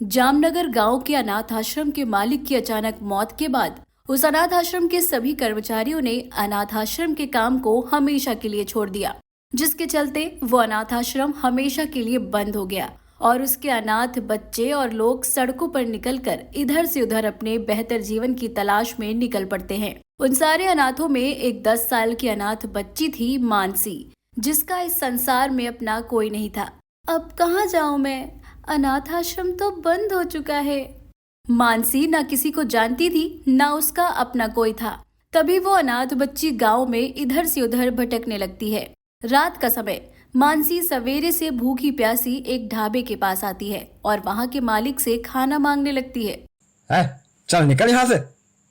जामनगर गांव के अनाथ आश्रम के मालिक की अचानक मौत के बाद उस अनाथ आश्रम के सभी कर्मचारियों ने अनाथ आश्रम के काम को हमेशा के लिए छोड़ दिया, जिसके चलते वो अनाथ आश्रम हमेशा के लिए बंद हो गया और उसके अनाथ बच्चे और लोग सड़कों पर निकलकर इधर से उधर अपने बेहतर जीवन की तलाश में निकल पड़ते हैं। उन सारे अनाथों में एक 10 साल की अनाथ बच्ची थी, मानसी, जिसका इस संसार में अपना कोई नहीं था। अब कहाँ जाऊं मैं? अनाथ आश्रम तो बंद हो चुका है। मानसी ना किसी को जानती थी, ना उसका अपना कोई था। तभी वो अनाथ बच्ची गांव में इधर से उधर भटकने लगती है। रात का समय मानसी सवेरे से भूखी प्यासी एक ढाबे के पास आती है और वहां के मालिक से खाना मांगने लगती है। चल निकल यहाँ से,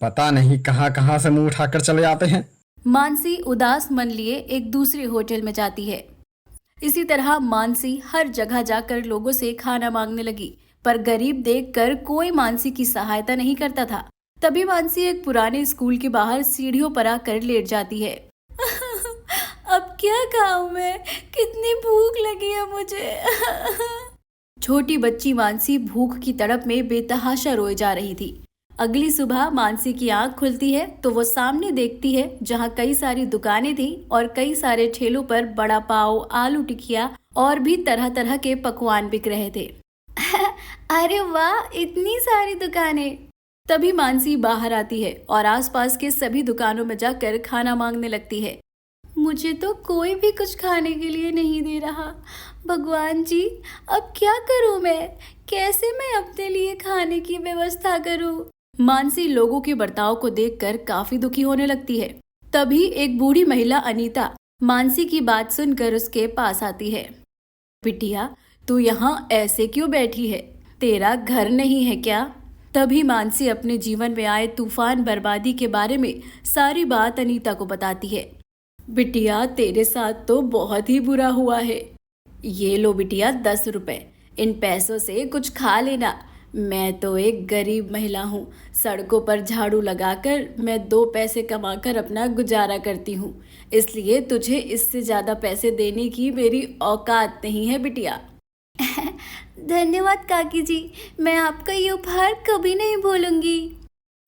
पता नहीं कहाँ कहाँ से मुंह उठाकर चले आते हैं। मानसी उदास मन लिए एक दूसरे होटल में जाती है। इसी तरह मानसी हर जगह जाकर लोगों से खाना मांगने लगी, पर गरीब देखकर कोई मानसी की सहायता नहीं करता था। तभी मानसी एक पुराने स्कूल के बाहर सीढ़ियों पर आकर लेट जाती है। अब क्या खाऊं मैं? कितनी भूख लगी है मुझे। छोटी बच्ची मानसी भूख की तड़प में बेतहाशा रोए जा रही थी। अगली सुबह मानसी की आंख खुलती है तो वो सामने देखती है, जहाँ कई सारी दुकानें थी और कई सारे ठेलों पर बड़ा पाव, आलू टिकिया और भी तरह तरह के पकवान बिक रहे थे। अरे वाह, इतनी सारी दुकानें! तभी मानसी बाहर आती है और आसपास के सभी दुकानों में जाकर खाना मांगने लगती है। मुझे तो कोई भी कुछ खाने के लिए नहीं दे रहा। भगवान जी, अब क्या करूं मैं? कैसे मैं अपने लिए खाने की व्यवस्था करूं? मानसी लोगों के बर्ताव को देखकर काफी दुखी होने लगती है। तभी एक बूढ़ी महिला अनीता मानसी की बात सुनकर उसके पास आती है। बिटिया, तू यहाँ ऐसे क्यों बैठी है? तेरा घर नहीं है क्या? तभी मानसी अपने जीवन में आए तूफान बर्बादी के बारे में सारी बात अनीता को बताती है। बिटिया, तेरे साथ तो बहुत ही बुरा हुआ है। ये लो बिटिया 10 रुपए, इन पैसों से कुछ खा लेना। मैं तो एक गरीब महिला हूँ। सड़कों पर झाड़ू लगाकर मैं 2 पैसे कमाकर अपना गुजारा करती हूँ, इसलिए तुझे इससे ज़्यादा पैसे देने की मेरी औकात नहीं है बिटिया। धन्यवाद काकी जी, मैं आपका ये उपहार कभी नहीं भूलूंगी।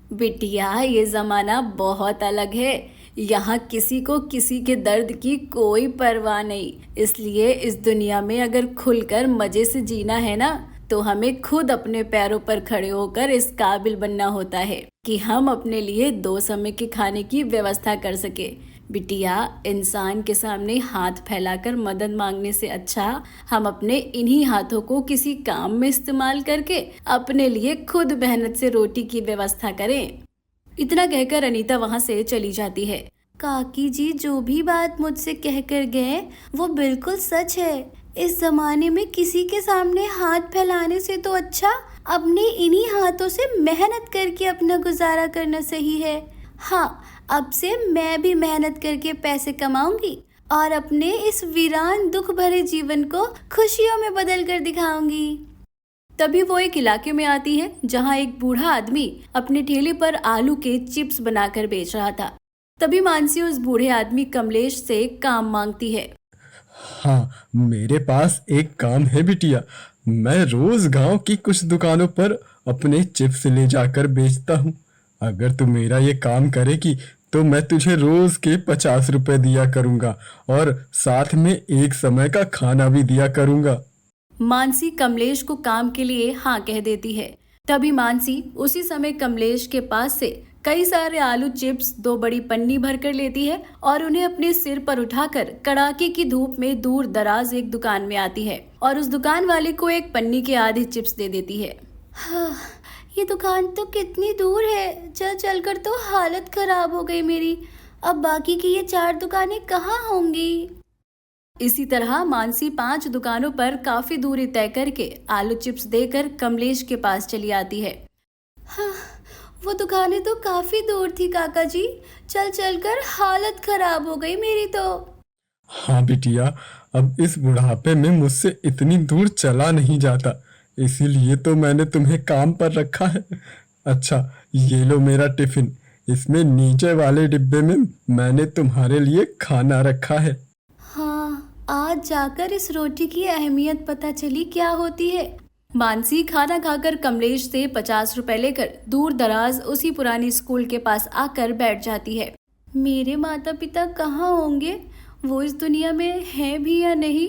बिटिया, ये ज़माना बहुत अलग है। यहाँ किसी को किसी के दर्द की कोई परवाह नहीं। इसलिए इस दुनिया में अगर खुलकर मज़े से जीना है ना, तो हमें खुद अपने पैरों पर खड़े होकर इस काबिल बनना होता है कि हम अपने लिए 2 समय के खाने की व्यवस्था कर सके। बिटिया, इंसान के सामने हाथ फैलाकर मदद मांगने से अच्छा हम अपने इन्हीं हाथों को किसी काम में इस्तेमाल करके अपने लिए खुद मेहनत से रोटी की व्यवस्था करें। इतना कहकर अनीता वहां से चली जाती है। काकी जी जो भी बात मुझसे कहकर गए वो बिल्कुल सच है। इस जमाने में किसी के सामने हाथ फैलाने से तो अच्छा अपने इन्हीं हाथों से मेहनत करके अपना गुजारा करना सही है। हाँ, अब से मैं भी मेहनत करके पैसे कमाऊंगी और अपने इस वीरान दुख भरे जीवन को खुशियों में बदल कर दिखाऊंगी। तभी वो एक इलाके में आती है जहाँ एक बूढ़ा आदमी अपने ठेले पर आलू के चिप्स बनाकर बेच रहा था। तभी मानसी उस बूढ़े आदमी कमलेश से काम मांगती है। हाँ, मेरे पास एक काम है बिटिया। मैं रोज गांव की कुछ दुकानों पर अपने चिप्स ले जाकर बेचता हूँ। अगर तू मेरा ये काम करेगी तो मैं तुझे रोज के 50 रुपए दिया करूँगा और साथ में एक समय का खाना भी दिया करूँगा। मानसी कमलेश को काम के लिए हाँ कह देती है। तभी मानसी उसी समय कमलेश के पास से कई सारे आलू चिप्स 2 बड़ी पन्नी भरकर लेती है और उन्हें अपने सिर पर उठाकर कड़ाके की धूप में दूर दराज एक दुकान में आती है और उस दुकान वाले को एक पन्नी के आधे चिप्स दे देती है। हाँ, ये दुकान तो कितनी दूर है, चल चलकर तो हालत खराब हो गई मेरी। अब बाकी की ये 4 दुकानें कहाँ होंगी? इसी तरह मानसी 5 दुकानों पर काफी दूरी तय करके आलू चिप्स देकर कमलेश के पास चली आती है। हाँ, वो दुकानें तो काफी दूर थी काका जी, चल चलकर हालत खराब हो गई मेरी तो। हाँ बिटिया, अब इस बुढ़ापे में मुझसे इतनी दूर चला नहीं जाता, इसीलिए तो मैंने तुम्हें काम पर रखा है। अच्छा, ये लो मेरा टिफिन, इसमें नीचे वाले डिब्बे में मैंने तुम्हारे लिए खाना रखा है। हाँ, आज जाकर इस रोटी की अहमियत पता चली क्या होती है। मानसी खाना खाकर कमलेश से 50 रुपए लेकर दूर दराज उसी पुरानी स्कूल के पास आकर बैठ जाती है। मेरे माता पिता कहाँ होंगे, वो इस दुनिया में हैं भी या नहीं।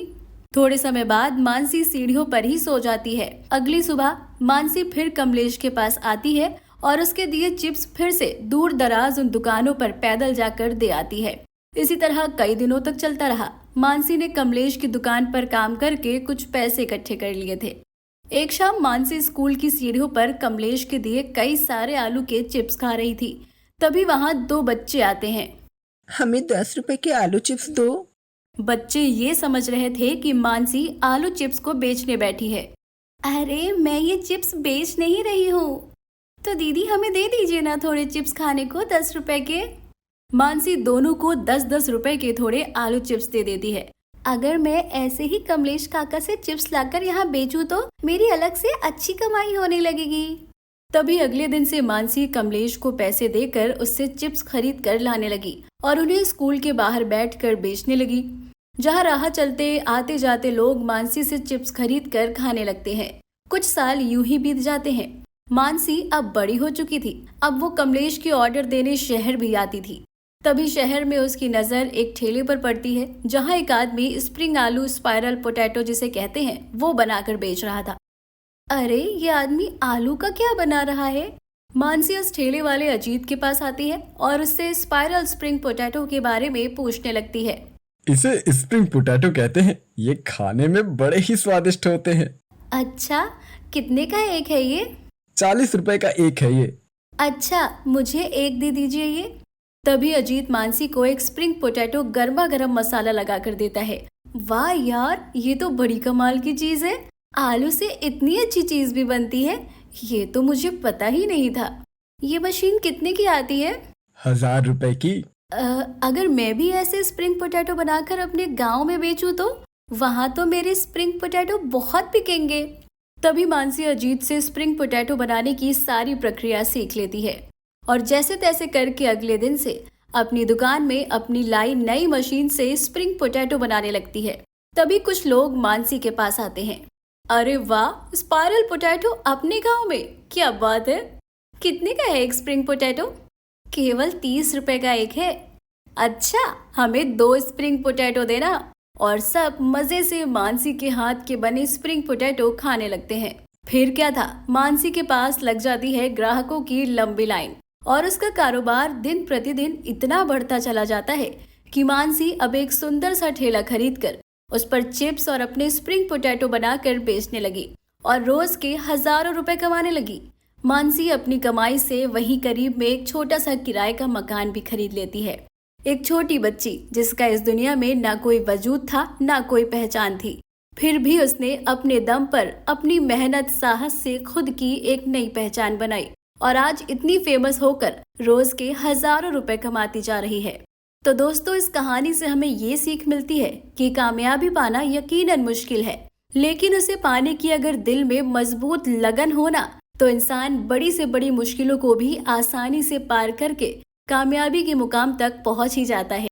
थोड़े समय बाद मानसी सीढ़ियों पर ही सो जाती है। अगली सुबह मानसी फिर कमलेश के पास आती है और उसके दिए चिप्स फिर से दूर दराज उन दुकानों पर पैदल जाकर दे आती है। इसी तरह कई दिनों तक चलता रहा। मानसी ने कमलेश की दुकान पर काम करके कुछ पैसे इकट्ठे कर लिए थे। एक शाम मानसी स्कूल की सीढ़ियों पर कमलेश के दिए कई सारे आलू के चिप्स खा रही थी। तभी वहां दो बच्चे आते हैं। हमें 10 रुपए के आलू चिप्स दो। बच्चे ये समझ रहे थे कि मानसी आलू चिप्स को बेचने बैठी है। अरे मैं ये चिप्स बेच नहीं रही हूँ, तो दीदी हमें दे दीजिए ना थोड़े चिप्स खाने को 10 रुपए के। मानसी दोनों को 10-10 रुपए के थोड़े आलू चिप्स दे देती है। अगर मैं ऐसे ही कमलेश काका से चिप्स लाकर यहाँ बेचूं तो मेरी अलग से अच्छी कमाई होने लगेगी। तभी अगले दिन से मानसी कमलेश को पैसे देकर उससे चिप्स खरीद कर लाने लगी और उन्हें स्कूल के बाहर बैठकर बेचने लगी। जहाँ राह चलते आते जाते लोग मानसी से चिप्स खरीद कर खाने लगते हैं। कुछ साल यूं ही बीत जाते हैं। मानसी अब बड़ी हो चुकी थी। अब वो कमलेश की ऑर्डर देने शहर भी आती थी। तभी शहर में उसकी नजर एक ठेले पर पड़ती है, जहाँ एक आदमी स्प्रिंग आलू, स्पाइरल पोटैटो जिसे कहते हैं, वो बनाकर बेच रहा था। अरे ये आदमी आलू का क्या बना रहा है। मानसी उस ठेले वाले अजीत के पास आती है और उससे स्पाइरल स्प्रिंग पोटैटो के बारे में पूछने लगती है। इसे स्प्रिंग पोटैटो कहते हैं। ये खाने में बड़े ही स्वादिष्ट होते हैं। अच्छा, कितने का एक है ये? 40 रुपए का एक है ये। अच्छा, मुझे एक दे दीजिए ये। तभी अजीत मानसी को एक स्प्रिंग पोटैटो गर्मा गर्म मसाला लगा कर देता है। वाह यार, ये तो बड़ी कमाल की चीज है। आलू से इतनी अच्छी चीज भी बनती है, ये तो मुझे पता ही नहीं था। ये मशीन कितने की आती है? 1000 रुपए की। अगर मैं भी ऐसे स्प्रिंग पोटैटो बनाकर अपने गांव में बेचूं तो वहां तो मेरे स्प्रिंग पोटैटो बहुत बिकेंगे। तभी मानसी अजीत से स्प्रिंग पोटैटो बनाने की सारी प्रक्रिया सीख लेती है और जैसे तैसे करके अगले दिन से अपनी दुकान में अपनी लाई नई मशीन से स्प्रिंग पोटैटो बनाने लगती है। तभी कुछ लोग मानसी के पास आते हैं। अरे वाह, स्पाइरल पोटैटो अपने गांव में, क्या बात है। कितने का है एक स्प्रिंग पोटैटो? केवल 30 रुपए का एक है। अच्छा, हमें 2 स्प्रिंग पोटैटो देना। और सब मजे से मानसी के हाथ के बने स्प्रिंग पोटैटो खाने लगते हैं। फिर क्या था, मानसी के पास लग जाती है ग्राहकों की लंबी लाइन और उसका कारोबार दिन प्रतिदिन इतना बढ़ता चला जाता है कि मानसी अब एक सुंदर सा ठेला खरीद कर उस पर चिप्स और अपने स्प्रिंग पोटैटो बनाकर बेचने लगी और रोज के हजारों रुपए कमाने लगी। मानसी अपनी कमाई से वहीं करीब में एक छोटा सा किराए का मकान भी खरीद लेती है। एक छोटी बच्ची जिसका इस दुनिया में ना कोई वजूद था ना कोई पहचान थी, फिर भी उसने अपने दम पर अपनी मेहनत साहस से खुद की एक नई पहचान बनाई और आज इतनी फेमस होकर रोज के हजारों रुपए कमाती जा रही है। तो दोस्तों, इस कहानी से हमें ये सीख मिलती है कि कामयाबी पाना यकीनन मुश्किल है, लेकिन उसे पाने की अगर दिल में मजबूत लगन हो ना, तो इंसान बड़ी से बड़ी मुश्किलों को भी आसानी से पार करके कामयाबी के मुकाम तक पहुंच ही जाता है।